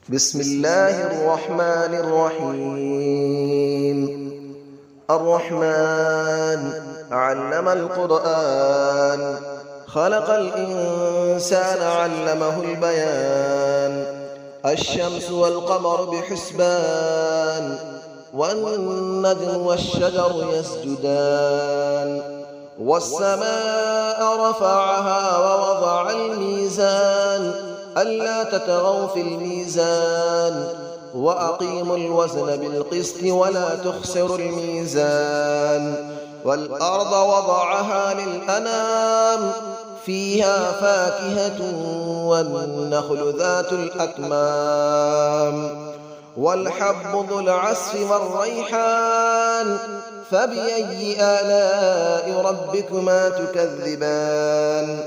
بسم الله الرحمن الرحيم. الرحمن علم القرآن، خلق الإنسان علمه البيان. الشمس والقمر بحسبان، والنجم والشجر يسجدان. والسماء رفعها ووضع الميزان، ألا تطغوا في الميزان، وأقيموا الوزن بالقسط ولا تخسروا الميزان. والأرض وضعها للأنام، فيها فاكهة والنخل ذات الأكمام. والحب ذو العصف والريحان، فبأي آلاء ربكما تكذبان.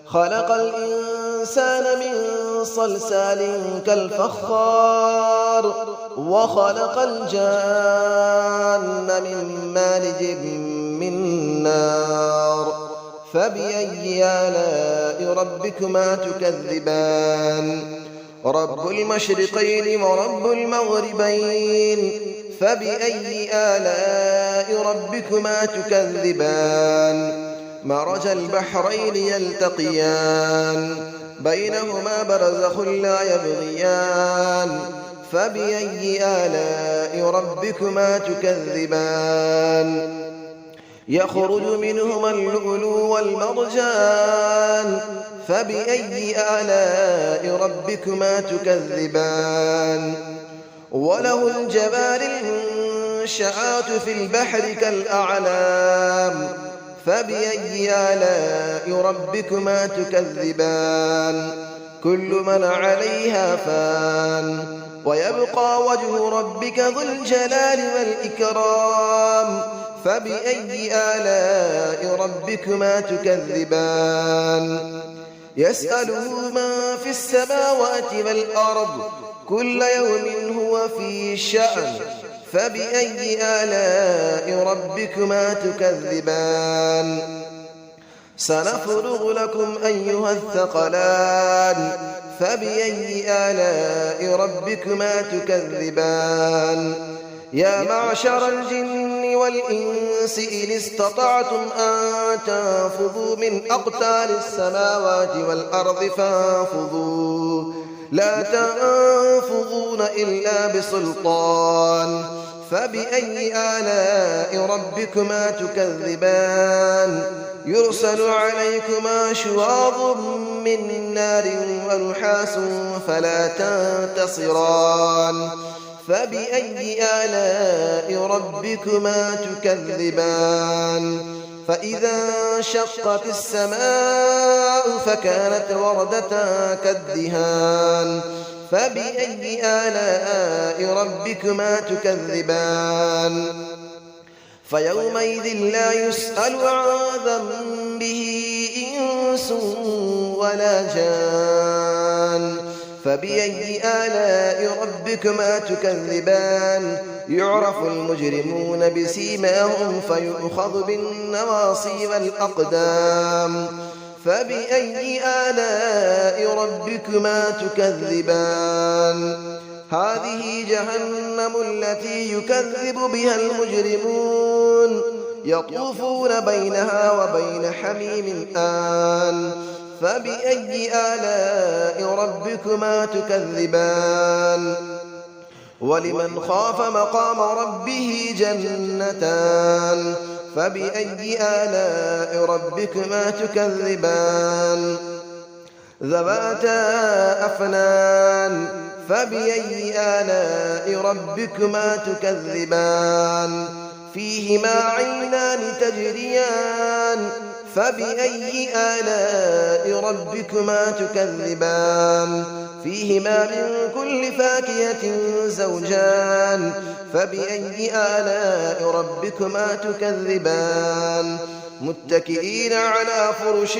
خلق الإنسان من صلصال كالفخار، وخلق الجان من مارج من نار. فبأي آلاء ربكما تكذبان. رب المشرقين ورب المغربين، فبأي آلاء ربكما تكذبان. مرج البحرين يلتقيان، بينهما برزخ لا يبغيان. فبأي آلاء ربكما تكذبان. يخرج منهما اللؤلؤ والمرجان، فبأي آلاء ربكما تكذبان. وله الجوار المنشآت في البحر كالأعلام، فبأي آلاء ربكما تكذبان. كل من عليها فان، ويبقى وجه ربك ذو الجلال والإكرام. فبأي آلاء ربكما تكذبان. يسأله من في السماوات والأرض، كل يوم هو في شأن. فبأي آلاء ربكما تكذبان. سنفرغ لكم أيها الثقلان، فبأي آلاء ربكما تكذبان. يا معشر الجن والإنس إن استطعتم أن تنفذوا من أقطار السماوات والأرض فانفذوا، لا تنفذون إلا بسلطان. فبأي آلاء ربكما تكذبان. يرسل عليكما شواظ من نار ونحاس فلا تنتصران. فبأي آلاء ربكما تكذبان. فإذا انشقت السماء فكانت وردة كالدهان. فبأي آلاء ربكما تكذبان. فيومئذ لا يسأل عن ذنبه إنس ولا جان. فبأي آلاء ربكما تكذبان. يعرف المجرمون بسيماهم فيؤخذ بالنواصي والأقدام. فبأي آلاء ربكما تكذبان. هذه جهنم التي يكذب بها المجرمون، يطوفون بينها وبين حميم آن. فبأي آلاء ربكما تكذبان. ولمن خاف مقام ربه جنتان. فبأي آلاء ربكما تكذبان. ذواتا أفنان. فبأي آلاء ربكما تكذبان. فيهما عينان تجريان. فبأي آلاء ربكما تكذبان. فيهما من كل فاكهة زوجان. فبأي آلاء ربكما تكذبان. متكئين على فرش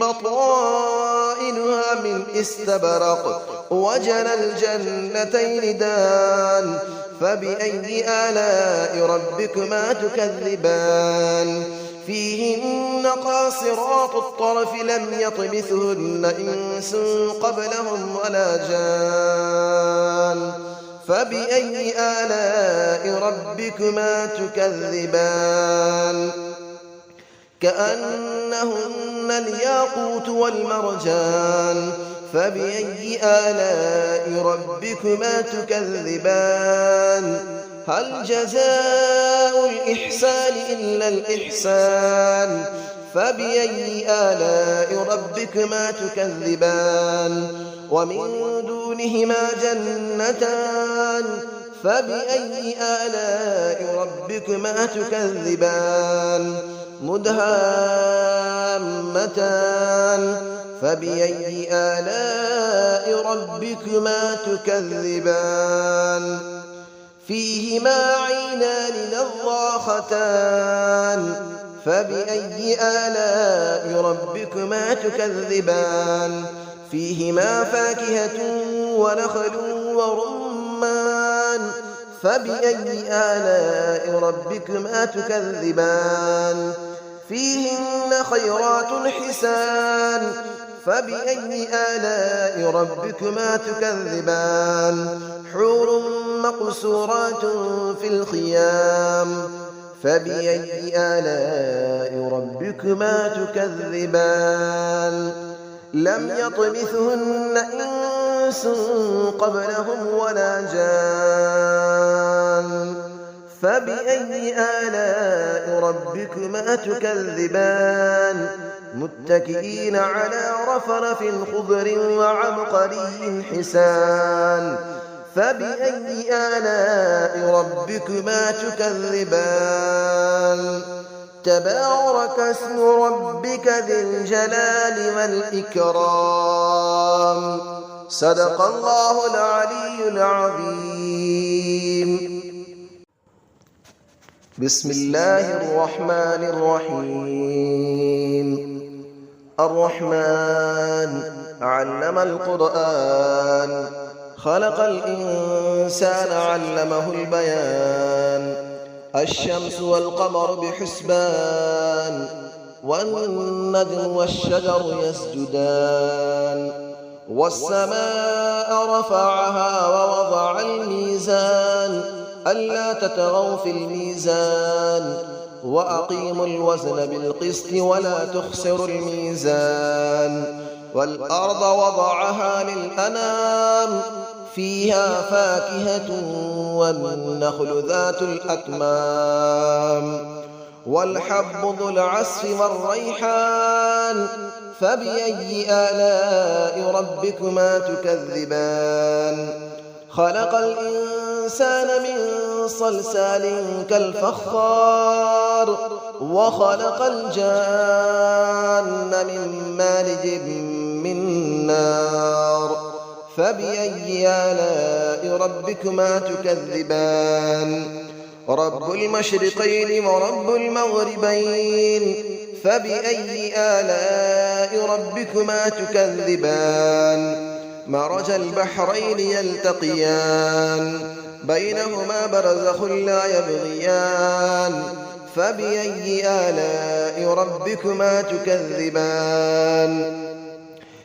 بطائنها من استبرق، وجنى الجنتين دان. فبأي آلاء ربكما تكذبان. فيهن قاصرات الطرف لم يطمثهن إنس قبلهم ولا جان. فبأي آلاء ربكما تكذبان كأنهن الياقوت والمرجان فبأي آلاء ربكما تكذبان هل جزاء الإحسان إلا الإحسان فبأي آلاء ربكما تكذبان ومن دونهما جنتان فبأي آلاء ربكما تكذبان مدهامتان فبأي آلاء ربكما تكذبان فيهما عينان نضاختان فبأي آلاء ربكما تكذبان فيهما فاكهة ونخل ورمان فبأي آلاء ربكما تكذبان فيهن خيرات حسان فبأي آلاء ربكما تكذبان حور مقصورات في الخيام فبأي آلاء ربكما تكذبان لم يطمثهن إنس قبلهم ولا جان فبأي آلاء ربكما تكذبان متكئين على رفرف خضر وعبقري حسان فبأي آلاء ربكما تكذبان تبارك اسم ربك ذي الجلال والإكرام صدق الله العلي العظيم بسم الله الرحمن الرحيم الرحمن علم القرآن خلق الإنسان علمه البيان الشمس والقمر بحسبان والنجم والشجر يسجدان والسماء رفعها ووضع الميزان ألا تطغوا في الميزان وأقيموا الوزن بالقسط ولا تخسروا الميزان والأرض وضعها للأنام فيها فاكهة والنخل ذات الأكمام والحب ذو العصف والريحان فبأي آلاء ربكما تكذبان خلق الإنسان من صلصال كالفخار وخلق الجان من مارج من نار فبأي آلاء ربكما تكذبان رب المشرقين ورب المغربين فبأي آلاء ربكما تكذبان مرج البحرين يلتقيان بينهما برزخ لا يبغيان فبأي آلاء ربكما تكذبان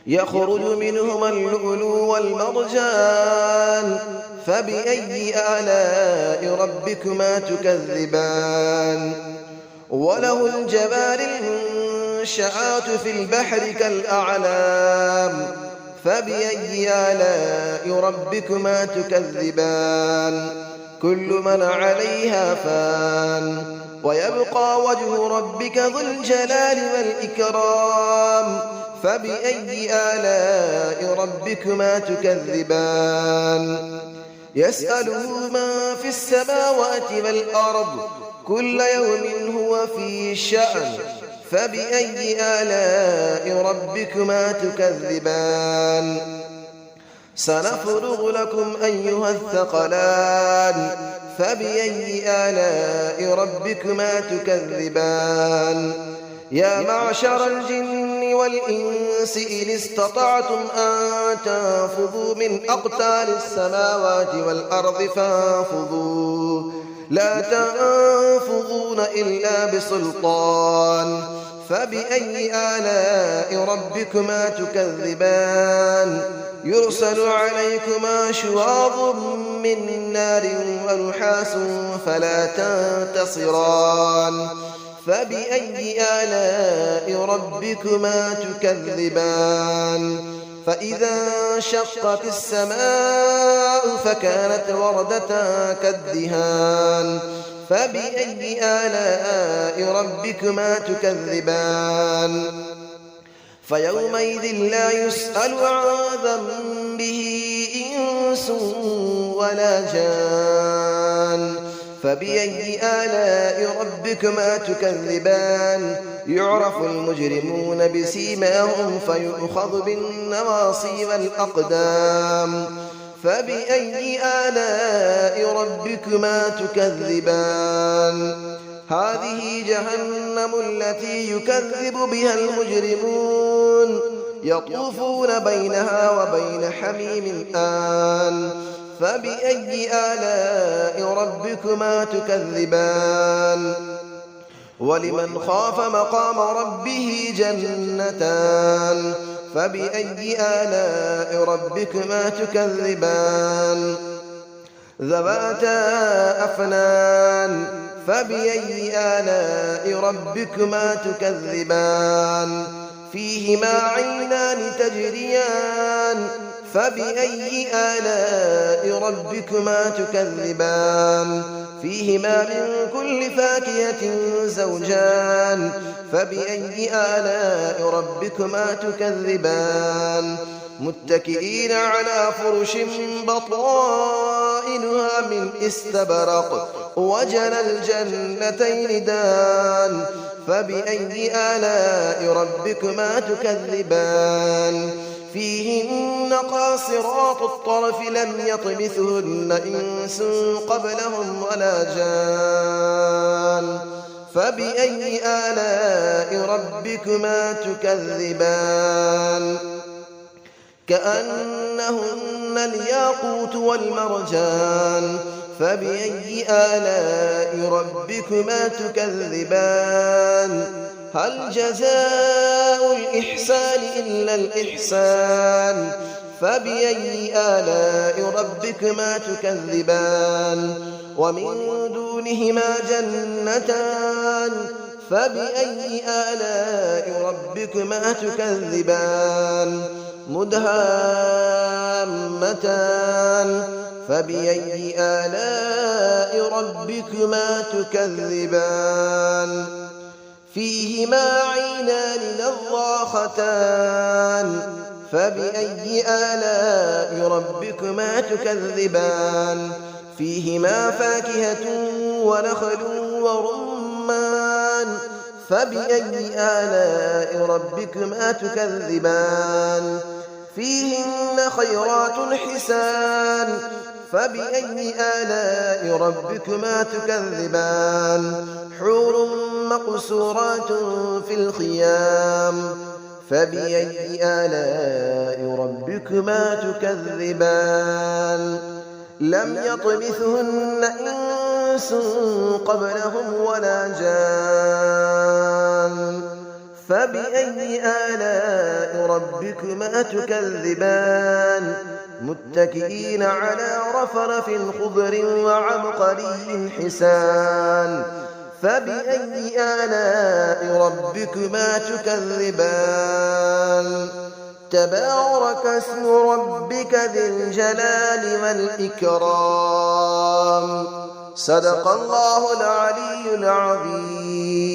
يخرج منهما اللؤلؤ والمرجان فبأي آلاء ربكما تكذبان وله الجبال المنشآت في البحر كالأعلام فبأي آلاء ربكما تكذبان كل من عليها فان ويبقى وجه ربك ذو الجلال والإكرام فبأي آلاء ربكما تكذبان يسأله من في السماوات والأرض كل يوم هو في شأن فبأي آلاء ربكما تكذبان سنفرغ لكم أيها الثقلان فبأي آلاء ربكما تكذبان يا معشر الجن والإنس إن استطعتم أن تنفذوا من أقطار السماوات والأرض فانفذوا لا تنفذون إلا بسلطان فبأي آلاء ربكما تكذبان يرسل عليكما شواظ من نار ونحاس فلا تنتصران فبأي آلاء ربكما تكذبان فإذا انشقت السماء فكانت وردة كالدهان فبأي آلاء ربكما تكذبان فيومئذ لا يسأل عن ذنبه إنس ولا جان فبأي آلاء ربكما تكذبان يعرف المجرمون بسيماهم فيؤخذ بالنواصي والأقدام فبأي آلاء ربكما تكذبان هذه جهنم التي يكذب بها المجرمون يطوفون بينها وبين حميم آن فبأي آلاء ربكما تكذبان ولمن خاف مقام ربه جنتان فبأي آلاء ربكما تكذبان ذواتا أفنان فبأي آلاء ربكما تكذبان فيهما عينان تجريان فبأي آلاء ربكما تكذبان فيهما من كل فاكهة زوجان فبأي آلاء ربكما تكذبان متكئين على فرش بطائنها من استبرق وجنى الجنتين دان فبأي آلاء ربكما تكذبان فيهن قاصرات الطرف لم يطمثهن إنس قبلهم ولا جان فبأي آلاء ربكما تكذبان كأنهن الياقوت والمرجان فبأي آلاء ربكما تكذبان هل جزاء الإحسان إلا الإحسان فبأي آلاء ربكما تكذبان ومن دونهما جنتان فبأي آلاء ربكما تكذبان مدهامتان فبأي آلاء ربكما تكذبان فيهما عينان نضاختان فبأي آلاء ربكما تكذبان فيهما فاكهة ونخل ورمان فبأي آلاء ربكما تكذبان فيهن خيرات حسان فبأي آلاء ربكما تكذبان حور مقصورات في الخيام فبأي آلاء ربكما تكذبان لم يطمثهن إنس قبلهم ولا جان فبأي آلاء ربكما تكذبان متكئين على رفرف خضر وعبقري حسان فبأي آلاء ربكما تكذبان تبارك اسم ربك ذي الجلال والإكرام صدق الله العلي العظيم.